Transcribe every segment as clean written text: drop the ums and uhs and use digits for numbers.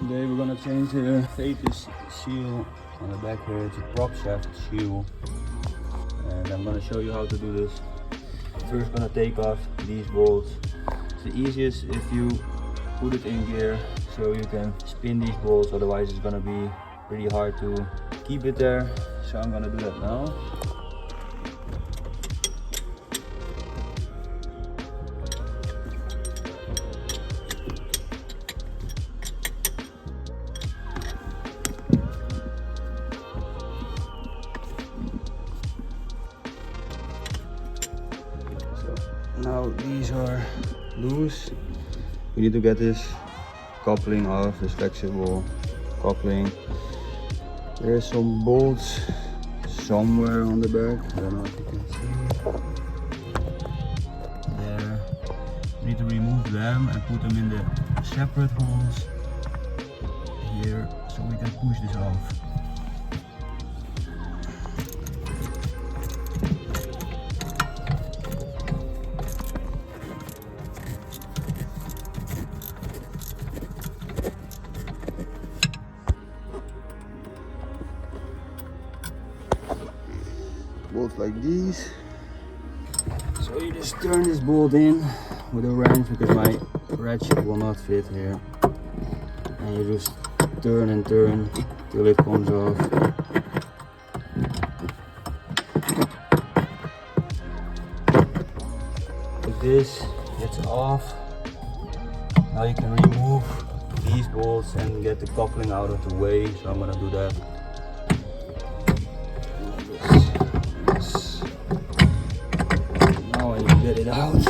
Today we're gonna change the Vetus seal on the back here. It's a prop shaft seal, and I'm gonna show you how to do this. First, gonna take off these bolts. It's the easiest if you put it in gear, so you can spin these bolts. Otherwise, it's gonna be pretty hard to keep it there. So I'm gonna do that now. Now these are loose. We need to get this coupling off, this flexible coupling. There's some bolts somewhere on the back. I don't know if you can see. There. We need to remove them and put them in the separate holes here so we can push this off. Bolts like these. So you just turn this bolt in with a wrench because my ratchet will not fit here. And you just turn and turn till it comes off. Like this, it's off. Now you can remove these bolts and get the coupling out of the way. So I'm gonna do that. Get it out.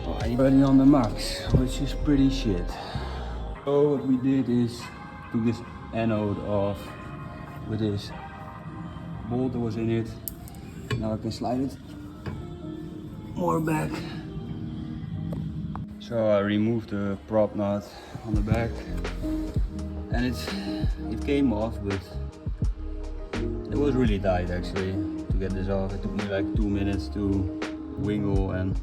Already on the max, which is pretty shit. So what we did is took this anode off with this bolt that was in it. Now I can slide it more back. So I removed the prop nut on the back, and it came off, but it was really tight actually to get this off. It took me like 2 minutes to wiggle and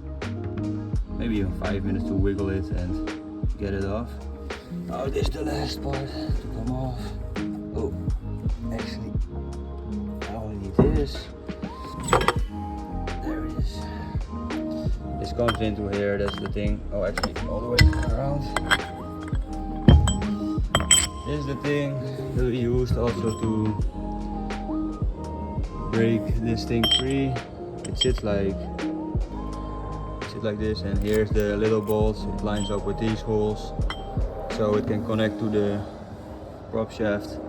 maybe even 5 minutes to wiggle it and get it off. Now this is the last part to come off. Oh, actually, I only need this. There it is. This comes into here, that's the thing. Oh, actually, all the way around. This is the thing that we used also to break this thing free. It sits like this, and here's the little bolts. It lines up with these holes so it can connect to the prop shaft.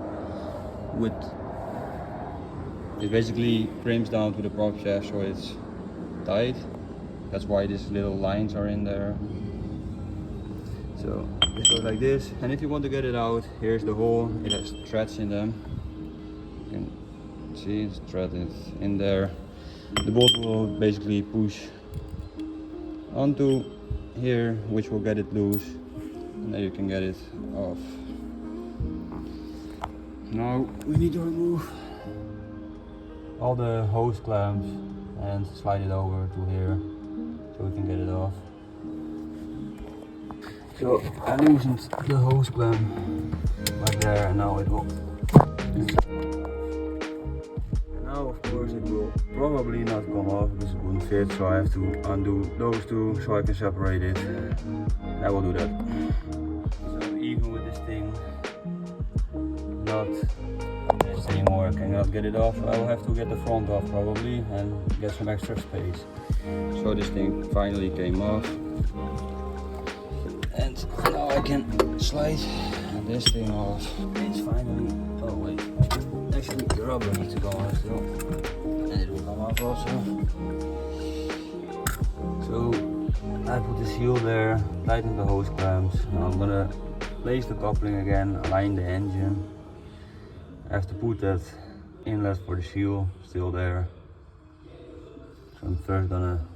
It basically frames down to the prop shaft so it's tight. That's why these little lines are in there. So it goes like this, and if you want to get it out, here's the hole. It has threads in them. You can see it's threaded in there. The bolt will basically push onto here, which will get it loose, and then you can get it off. Now we need to remove all the hose clamps and slide it over to here so we can get it off. So I loosened the hose clamp right there, and now it will. Now of course it will probably not come off because it wouldn't fit, so I have to undo those two so I can separate it. I will do that. So even with this thing not this anymore, I cannot get it off. I will have to get the front off probably and get some extra space. So this thing finally came off, and now I can slide this thing off. It's finally, oh wait, actually the rubber needs to go on still, and it will come off also. So I put the seal there, tighten the hose clamps. Now I'm gonna place the coupling again, align the engine. I have to put that inlet for the seal still there. So I'm first gonna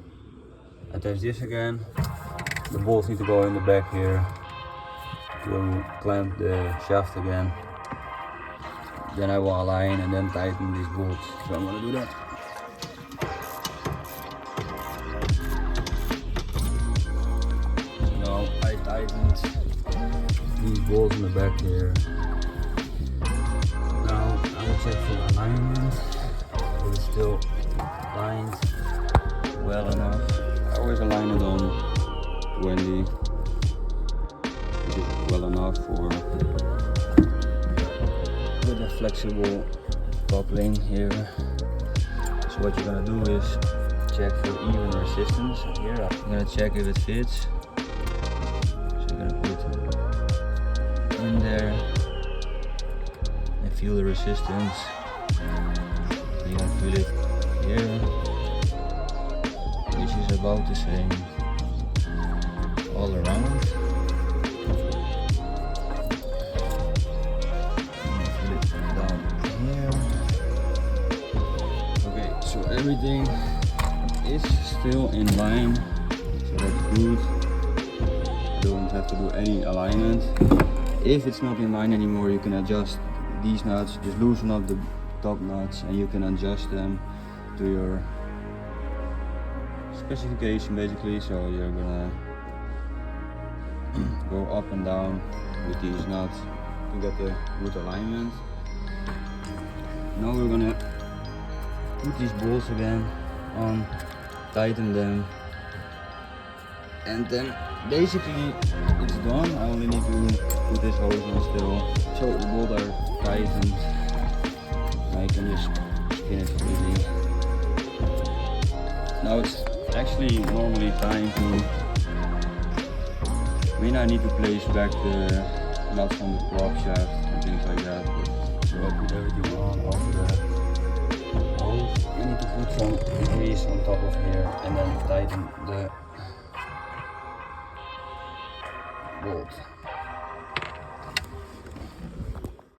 attach this again. The bolts need to go in the back here to clamp the shaft again. Then I will align and then tighten these bolts. So I'm gonna do that. tightened these bolts in the back here. Now I will check for alignment. It is still lined well enough. I always align it on 20, which is well enough for with a flexible coupling here. So what you're gonna do is check for even resistance. Here I'm gonna check if it fits. So you're gonna put it in there and feel the resistance. You're gonna feel it here, which is about the same all around. Feel it down here. Okay, so everything is still in line, so that's good. Don't have to do any alignment. If it's not in line anymore, you can adjust these nuts. Just loosen up the top nuts and you can adjust them to your specification basically. So you're gonna go up and down with these nuts to get the good alignment. Now we're gonna put these bolts again on, tighten them, and then basically it's done. I only need to put this hose on still. So the bolts are tightened. I can just spin it freely. Now it's actually normally time to, I need to place back the nuts on the prop shaft and things like that. But, so I put everything on after the hose. I need to put some grease on top of here and then tighten the bolt.